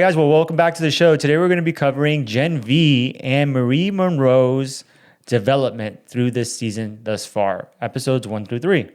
guys. Well, welcome back to the show. Today, we're going to be covering Gen V and Marie Monroe's development through this season thus far, episodes 1 through 3.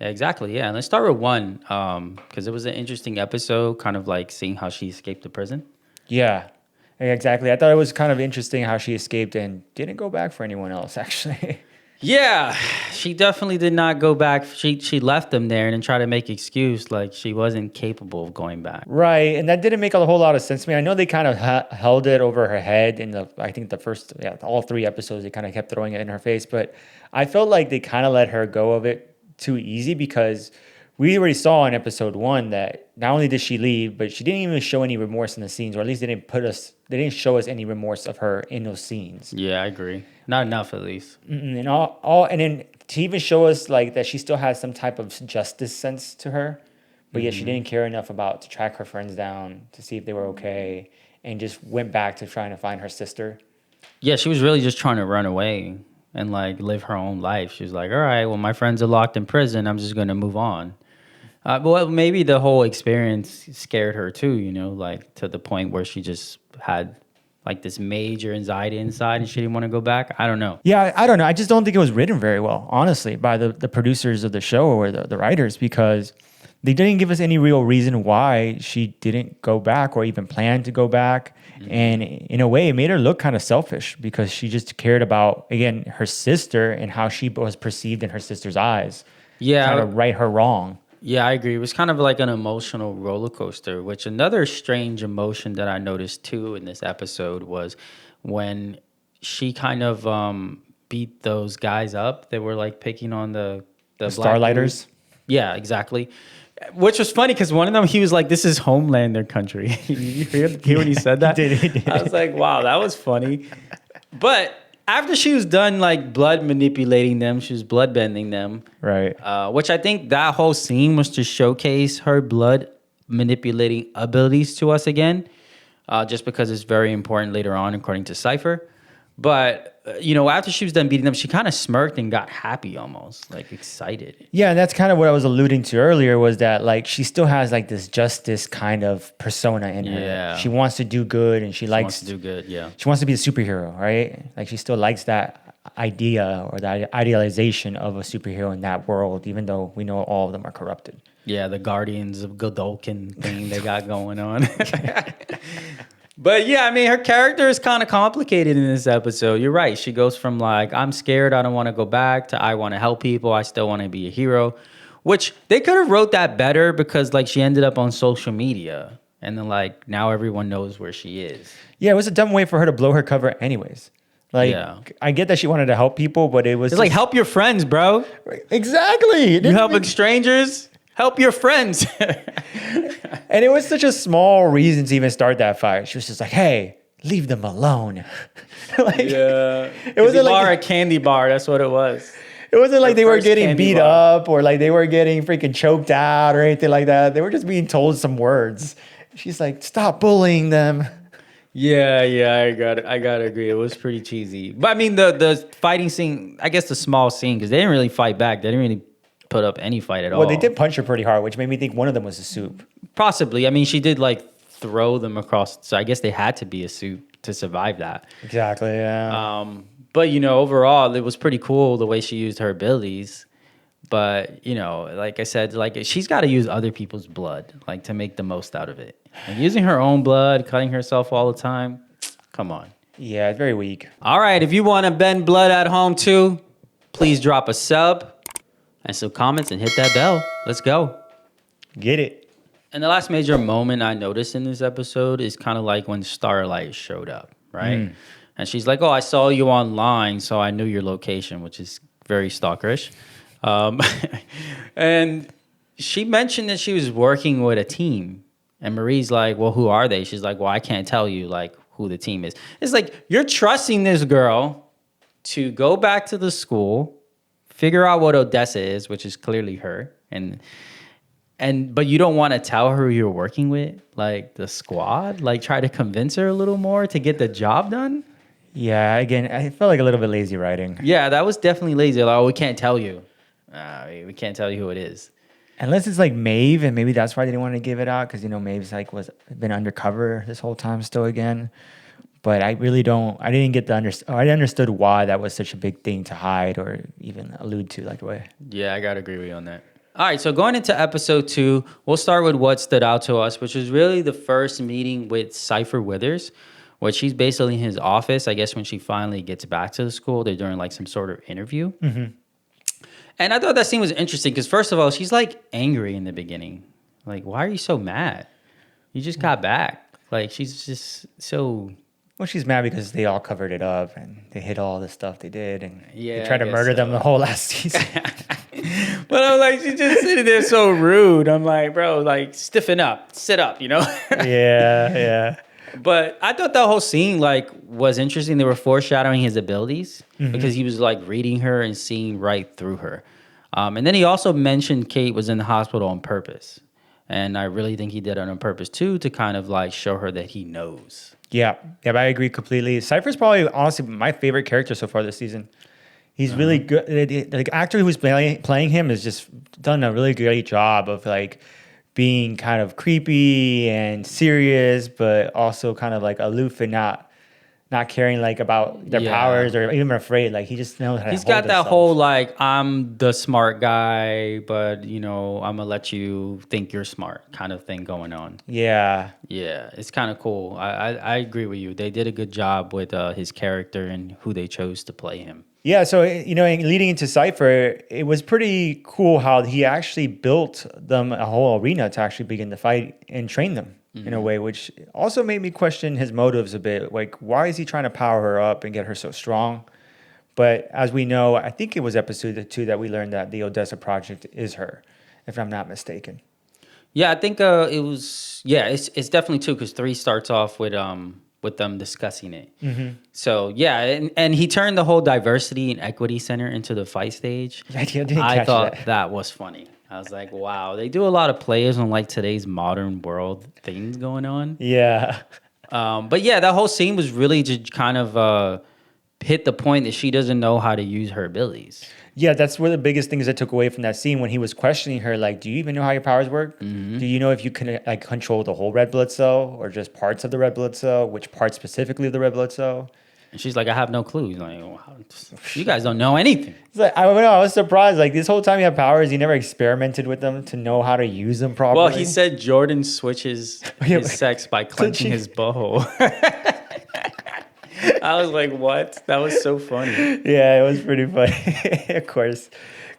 Exactly, yeah. And let's start with 1, because it was an interesting episode, kind of like seeing how she escaped the prison. Yeah, exactly. I thought it was kind of interesting how she escaped and didn't go back for anyone else, actually. Yeah, she definitely did not go back. She left them there and then tried to make excuse like she wasn't capable of going back. Right, and that didn't make a whole lot of sense to me. I know they kind of held it over her head in I think the first, all 3 episodes, they kind of kept throwing it in her face, but I felt like they kind of let her go of it too easy because we already saw in episode 1 that not only did she leave, but she didn't even show any remorse in the scenes, or at least they didn't show us any remorse of her in those scenes. Yeah, I agree. Not enough, at least. And and then to even show us like that she still has some type of justice sense to her, but yet she didn't care enough about to track her friends down to see if they were okay, and just went back to trying to find her sister. Yeah, she was really just trying to run away and like live her own life. She was like, all right, well, my friends are locked in prison. I'm just going to move on. But maybe the whole experience scared her too, like to the point where she just had like this major anxiety inside and she didn't want to go back. I don't know. Yeah, I don't know. I just don't think it was written very well, honestly, by the producers of the show or the writers, because they didn't give us any real reason why she didn't go back or even plan to go back. Mm-hmm. And in a way, it made her look kind of selfish because she just cared about, again, her sister and how she was perceived in her sister's eyes. Yeah. Trying to right her wrong. Yeah, I agree. It was kind of like an emotional roller coaster, which another strange emotion that I noticed too in this episode was when she kind of beat those guys up. They were like picking on the Starlighters. Yeah, exactly. Which was funny because one of them, he was like, this is Homelander country. You hear when he said that? He did. I was like, wow, that was funny. But after she was done like blood manipulating them, she was blood bending them. Right. Which I think that whole scene was to showcase her blood manipulating abilities to us again, just because it's very important later on, according to Cypher. But, after she was done beating them, she kind of smirked and got happy almost, like excited. Yeah, and that's kind of what I was alluding to earlier was that, like, she still has, like, this justice kind of persona in her. Yeah. She wants to do good, and she likes to do good, yeah. She wants to be a superhero, right? Like, she still likes that idea or that idealization of a superhero in that world, even though we know all of them are corrupted. Yeah, the Guardians of Godolkin thing they got going on. But yeah, I mean, her character is kind of complicated in this episode. You're right. She goes from like, I'm scared, I don't want to go back, to I want to help people, I still want to be a hero. Which they could have wrote that better because like she ended up on social media. And then like now everyone knows where she is. Yeah, it was a dumb way for her to blow her cover anyways. Like, yeah. I get that she wanted to help people, but it's like, help your friends, bro. Exactly. You helping strangers? Help your friends. And it was such a small reason to even start that fight. She was just like, hey, leave them alone. Yeah. It wasn't like a candy bar. That's what it was. It wasn't like they were getting beat up or like they were getting freaking choked out or anything like that. They were just being told some words. She's like, stop bullying them. Yeah, I gotta agree. It was pretty cheesy. But I mean, the fighting scene, I guess the small scene, because they didn't really fight back. They didn't really put up any fight at all. Well, they did punch her pretty hard, which made me think one of them was a soup. Possibly. I mean, she did like throw them across. So I guess they had to be a soup to survive that. Exactly, yeah. But, overall, it was pretty cool the way she used her abilities. But, like I said, like she's got to use other people's blood, like to make the most out of it. Like, using her own blood, cutting herself all the time. Come on. Yeah, it's very weak. All right. If you want to bend blood at home too, please drop a sub and some comments and hit that bell. Let's go. Get it. And the last major moment I noticed in this episode is kind of like when Starlight showed up, right? And she's like, oh, I saw you online, so I knew your location, which is very stalkerish. And she mentioned that she was working with a team. And Marie's like, well, who are they? She's like, well, I can't tell you like who the team is. It's like, you're trusting this girl to go back to the school, figure out what Odessa is, which is clearly her, but you don't want to tell her who you're working with, like the squad, like try to convince her a little more to get the job done. Yeah, again, I felt like a little bit lazy writing. Yeah, that was definitely lazy. Like, oh, we can't tell you. We can't tell you who it is. Unless it's like Maeve, and maybe that's why they didn't want to give it out because Maeve's like was been undercover this whole time still again. But I really don't. I didn't get the I understood why that was such a big thing to hide or even allude to like the way. Yeah, I gotta agree with you on that. All right, so going into episode 2, we'll start with what stood out to us, which is really the first meeting with Cypher Withers, which she's basically in his office. I guess when she finally gets back to the school, they're doing like some sort of interview. Mm-hmm. And I thought that scene was interesting because first of all, she's like angry in the beginning. Like, why are you so mad? You just got back. Like, she's just so... Well, she's mad because they all covered it up and they hid all the stuff they did and Yeah, they tried to I guess murder them so. the whole last season. But I'm like, she's just sitting there so rude. I'm like, bro, like, stiffen up, sit up, Yeah. But I thought that whole scene like was interesting. They were foreshadowing his abilities because he was like reading her and seeing right through her. And then he also mentioned Kate was in the hospital on purpose. And I really think he did it on purpose too, to kind of like show her that he knows. Yeah, I agree completely. Cypher's probably honestly my favorite character so far this season. He's really good. The actor who's playing him has just done a really great job of like being kind of creepy and serious, but also kind of like aloof and not caring like about their powers or even afraid. Like he just knows how to He's hold got that himself. whole like, I'm the smart guy, but I'm gonna let you think you're smart kind of thing going on. Yeah. Yeah, it's kind of cool. I agree with you. They did a good job with his character and who they chose to play him. Yeah, so leading into Cypher, it was pretty cool how he actually built them a whole arena to actually begin the fight and train them in a way, which also made me question his motives a bit. Like, why is he trying to power her up and get her so strong? But as we know, I think it was episode 2 that we learned that the Odessa Project is her, if I'm not mistaken. Yeah, I think it was. Yeah, it's definitely 2 because 3 starts off with them discussing it. So yeah, and he turned the whole diversity and equity center into the fight stage. I didn't I catch thought that. that was funny. I was like, wow, they do a lot of plays on like today's modern world things going on. Yeah. But yeah, that whole scene was really just kind of hit the point that she doesn't know how to use her abilities. Yeah, that's one of the biggest things I took away from that scene when he was questioning her. Like, do you even know how your powers work? Do you know if you can like control the whole red blood cell or just parts of the red blood cell? Which part specifically of the red blood cell? And she's like, I have no clue. He's like, wow, you guys don't know anything. It's like, I don't know. I was surprised. Like this whole time you have powers, you never experimented with them to know how to use them properly. Well, he said Jordan switches his sex by clenching his butthole. I was like, what? That was so funny. Yeah, it was pretty funny. Of course,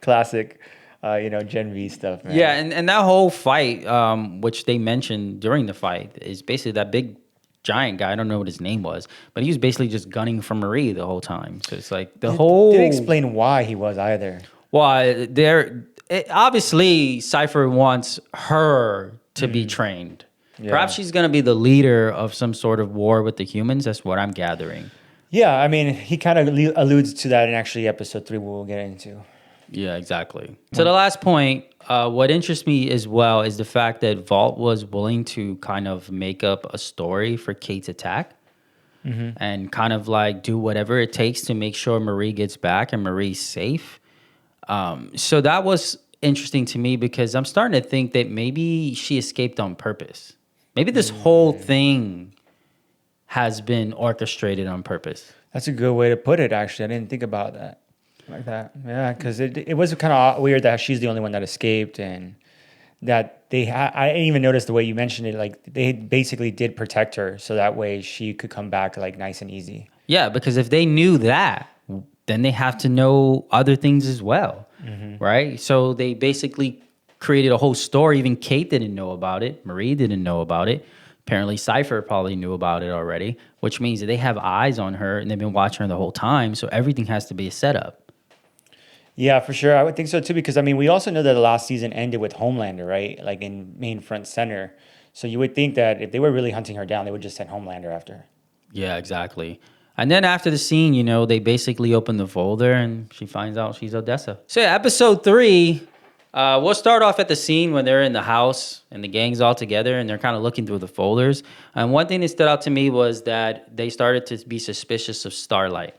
classic, Gen V stuff, man. Yeah, and that whole fight, which they mentioned during the fight, is basically that big giant guy. I don't know what his name was, but he was basically just gunning for Marie the whole time. So it's like the whole... Didn't explain why he was either. Well, obviously, Cypher wants her to be trained. Yeah. Perhaps she's going to be the leader of some sort of war with the humans. That's what I'm gathering. Yeah, I mean, he kind of alludes to that in actually episode 3 we'll get into. Yeah, exactly. To the last point, what interests me as well is the fact that Vault was willing to kind of make up a story for Kate's attack and kind of like do whatever it takes to make sure Marie gets back and Marie's safe. So that was interesting to me because I'm starting to think that maybe she escaped on purpose. Maybe this whole thing has been orchestrated on purpose. That's a good way to put it, actually. I didn't think about that like that. Yeah, because it was kind of weird that she's the only one that escaped and that I didn't even notice the way you mentioned it. Like they basically did protect her so that way she could come back like nice and easy. Yeah, because if they knew that, then they have to know other things as well, right? So they basically created a whole story. Even Kate didn't know about it. Marie didn't know about it. Apparently, Cypher probably knew about it already, which means that they have eyes on her and they've been watching her the whole time. So everything has to be a setup. Yeah, for sure. I would think so too, because I mean, we also know that the last season ended with Homelander, right? Like in main front center. So you would think that if they were really hunting her down, they would just send Homelander after her. Yeah, exactly. And then after the scene, they basically open the folder and she finds out she's Odessa. So yeah, episode 3, we'll start off at the scene when they're in the house and the gang's all together and they're kind of looking through the folders. And one thing that stood out to me was that they started to be suspicious of Starlight.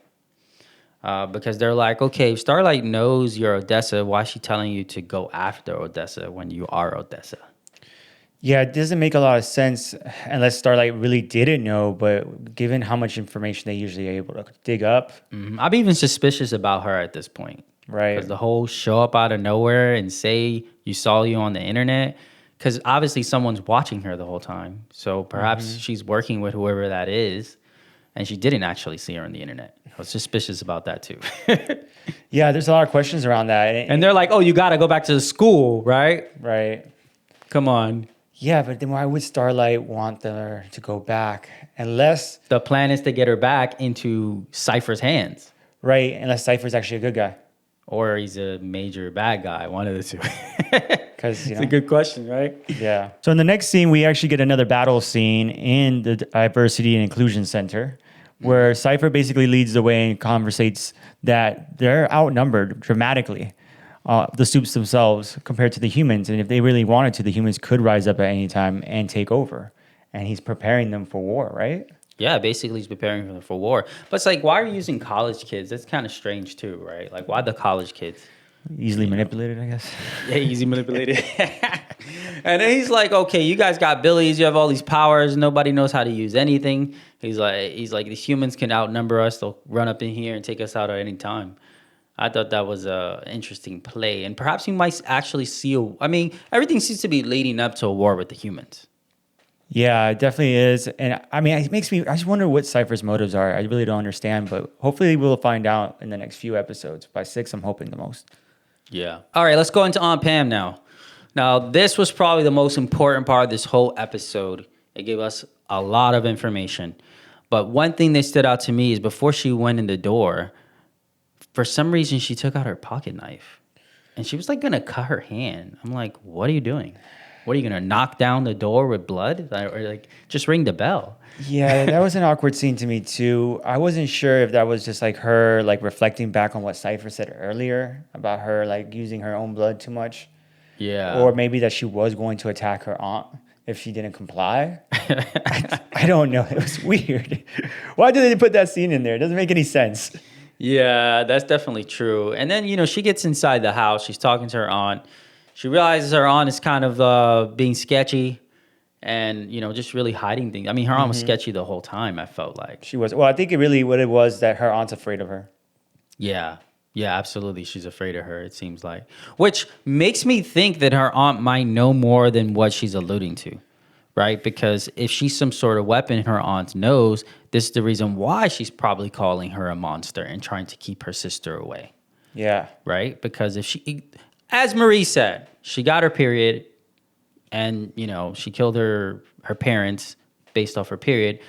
because they're like, okay, if Starlight knows you're Odessa, why is she telling you to go after Odessa when you are Odessa? Yeah, it doesn't make a lot of sense unless Starlight really didn't know, but given how much information they usually are able to dig up, I'm even suspicious about her at this point. right? Because the whole show up out of nowhere and say you saw you on the internet, because obviously someone's watching her the whole time. So perhaps she's working with whoever that is, and she didn't actually see her on the internet. I was suspicious about that too. Yeah, there's a lot of questions around that. And they're like, oh, you got to go back to the school, right? Right. Come on. Yeah, but then why would Starlight want her to go back? Unless, The plan is to get her back into Cypher's hands. right, unless Cypher's actually a good guy. Or he's a major bad guy, one of the two. Because, It's a good question, right? yeah. So in the next scene, we actually get another battle scene in the Diversity and Inclusion Center, where Cypher basically leads the way and conversates that they're outnumbered dramatically, the Supes themselves, compared to the humans. And if they really wanted to, the humans could rise up at any time and take over. And he's preparing them for war, right? Yeah, basically he's preparing for war. But it's like, why are you using college kids? That's kind of strange too, right? Like, why the college kids? Easily manipulated, I guess. Yeah, easy manipulated. And then he's like, okay, you guys got billies, you have all these powers, nobody knows how to use anything. He's like, these humans can outnumber us. They'll run up in here and take us out at any time. I thought that was a interesting play, and perhaps we might actually see I mean, everything seems to be leading up to a war with the humans. Yeah, it definitely is. And I mean, it makes me, I just wonder what Cypher's motives are. I really don't understand, but hopefully we'll find out in the next few episodes. By 6, I'm hoping the most. Yeah. All right, let's go into Aunt Pam now. Now, this was probably the most important part of this whole episode. It gave us a lot of information. But one thing that stood out to me is before she went in the door, for some reason, she took out her pocket knife. And she was like going to cut her hand. I'm like, what are you doing? What are you going to knock down the door with blood? Or like, just ring the bell. Yeah, that was an awkward scene to me too. I wasn't sure if that was just like her like reflecting back on what Cypher said earlier about her like using her own blood too much. Yeah. Or maybe that she was going to attack her aunt if she didn't comply. I don't know. It was weird. Why did they put that scene in there? It doesn't make any sense. Yeah, that's definitely true. And then, she gets inside the house. She's talking to her aunt. She realizes her aunt is kind of being sketchy and, just really hiding things. I mean, her aunt was sketchy the whole time, I felt like. She was. Well, I think what it was that her aunt's afraid of her. Yeah. Yeah, absolutely. She's afraid of her, it seems like. Which makes me think that her aunt might know more than what she's alluding to, right? Because if she's some sort of weapon her aunt knows, this is the reason why she's probably calling her a monster and trying to keep her sister away. Yeah. Right? Because if she, as Marie said, she got her period and, she killed her parents based off her period.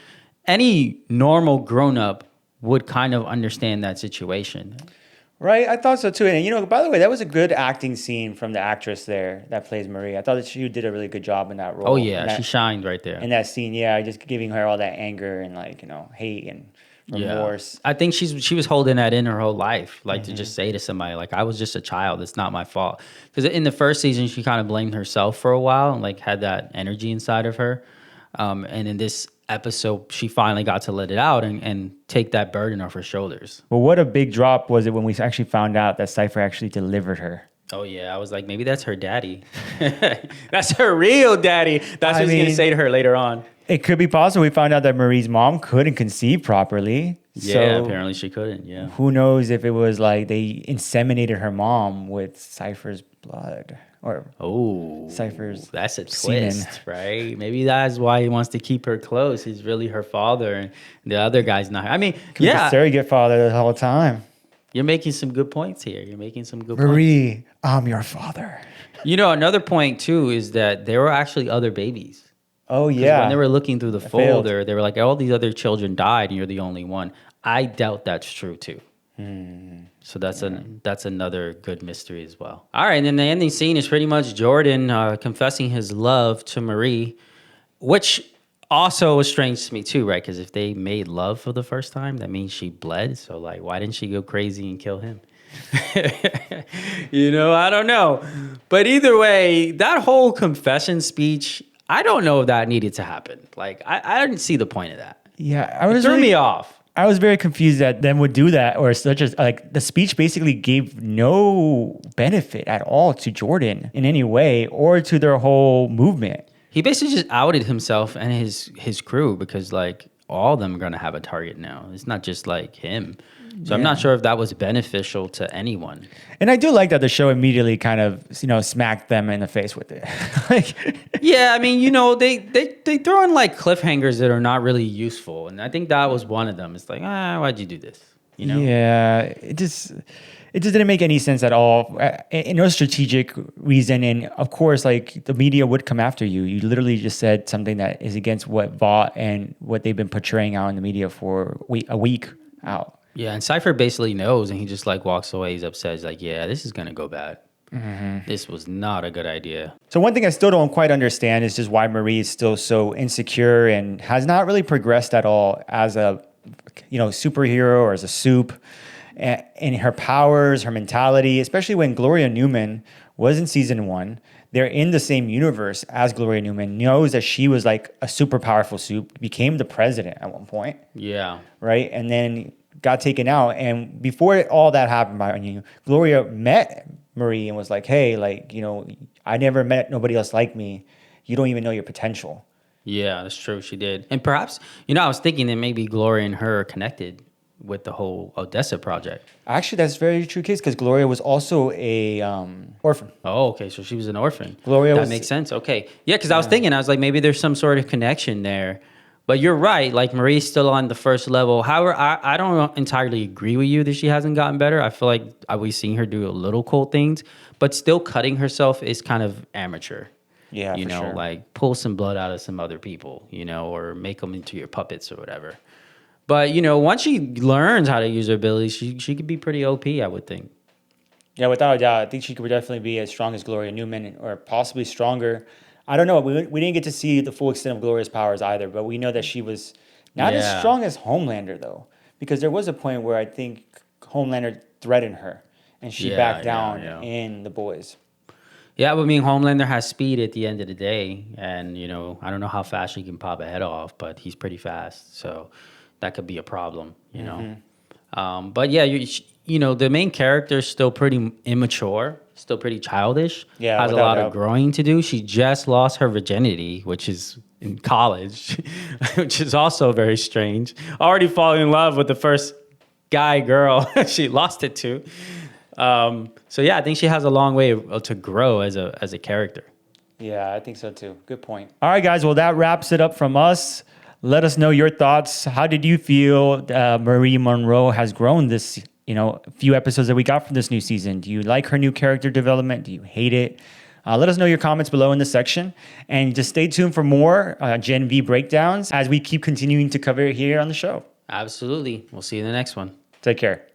Any normal grown-up would kind of understand that situation. Right, I thought so too. And by the way, that was a good acting scene from the actress there that plays Marie. I thought that she did a really good job in that role. Oh yeah, she shined right there. In that scene, yeah, just giving her all that anger and hate and remorse. I think she was holding that in her whole life, like to just say to somebody, like, I was just a child. It's not my fault. Because in the first season, she kind of blamed herself for a while and had that energy inside of her. And in this episode, she finally got to let it out and take that burden off her shoulders. Well, what a big drop was it when we actually found out that Cypher actually delivered her. Oh, yeah. I was like, maybe that's her daddy. That's her real daddy. That's what he's going to say to her later on. It could be possible. We found out that Marie's mom couldn't conceive properly. Yeah, so apparently she couldn't, yeah. Who knows if it was like they inseminated her mom with Cypher's blood. Or Cypher's that's a semen. twist, right? Maybe that's why he wants to keep her close. He's really her father, and the other guy's not. I mean, Could be a surrogate father the whole time. You're making some good points here. Marie, I'm your father. Another point too is that there were actually other babies. Oh yeah. When they were looking through the folder, they were like, all these other children died, and you're the only one. I doubt that's true too. So that's another good mystery as well. All right, and then the ending scene is pretty much Jordan confessing his love to Marie, which also was strange to me too, right? Because if they made love for the first time, that means she bled. So why didn't she go crazy and kill him? I don't know. But either way, that whole confession speech, I don't know if that needed to happen. I didn't see the point of that. Yeah, It threw me off. I was very confused that them would do that, or such as like the speech basically gave no benefit at all to Jordan in any way or to their whole movement. He basically just outed himself and his crew because like all of them are gonna have a target now. It's not just like him. So I'm not sure if that was beneficial to anyone. And I do like that the show immediately kind of, smacked them in the face with it. Like, Yeah, I mean, they throw in like cliffhangers that are not really useful, and I think that was one of them. It's like, why'd you do this? yeah, it just didn't make any sense at all. No strategic reason. And of course, like the media would come after you. You literally just said something that is against what Vought and what they've been portraying out in the media for a week out. Yeah, and Cypher basically knows, and he just like walks away. He's upset. He's like, yeah, this is gonna go bad. This was not a good idea. So one thing I still don't quite understand is just why Marie is still so insecure and has not really progressed at all as a, superhero or as a soup. In her powers, her mentality, especially when Gloria Newman was in season 1. They're in the same universe as Gloria Newman, knows that she was like a super powerful soup, became the president at one point. Yeah. Right? And then got taken out. And before all that happened, Gloria met Marie and was like, hey, like, I never met nobody else like me. You don't even know your potential. Yeah, that's true. She did. And perhaps, I was thinking that maybe Gloria and her are connected with the whole Odessa project. Actually, that's a very true case because Gloria was also a orphan. Oh, okay. So she was an orphan. That makes sense. Okay. Yeah, because I was thinking, I was like, maybe there's some sort of connection there. But you're right. Like, Marie's still on the first level. However, I don't entirely agree with you that she hasn't gotten better. I feel like we've seen her do a little cool things, but still cutting herself is kind of amateur. Yeah, for sure. Like pull some blood out of some other people, or make them into your puppets or whatever. But, once she learns how to use her abilities, she could be pretty OP, I would think. Yeah, without a doubt. I think she could definitely be as strong as Gloria Newman or possibly stronger. I don't know. We didn't get to see the full extent of Gloria's powers either, but we know that she was not as strong as Homelander, though, because there was a point where I think Homelander threatened her and she backed down in The Boys. Yeah, but I mean, Homelander has speed at the end of the day, and, I don't know how fast he can pop a head off, but he's pretty fast, so that could be a problem, But yeah, the main character is still pretty immature, still pretty childish. Yeah, has a lot of growing to do. She just lost her virginity, which is in college, which is also very strange. Already falling in love with the first girl she lost it to. So yeah, I think she has a long way to grow as a character. Yeah, I think so too. Good point. All right, guys. Well, that wraps it up from us. Let us know your thoughts. How did you feel Marie Moreau has grown this, few episodes that we got from this new season? Do you like her new character development? Do you hate it? Let us know your comments below in the section. And just stay tuned for more Gen V breakdowns as we keep continuing to cover it here on the show. Absolutely. We'll see you in the next one. Take care.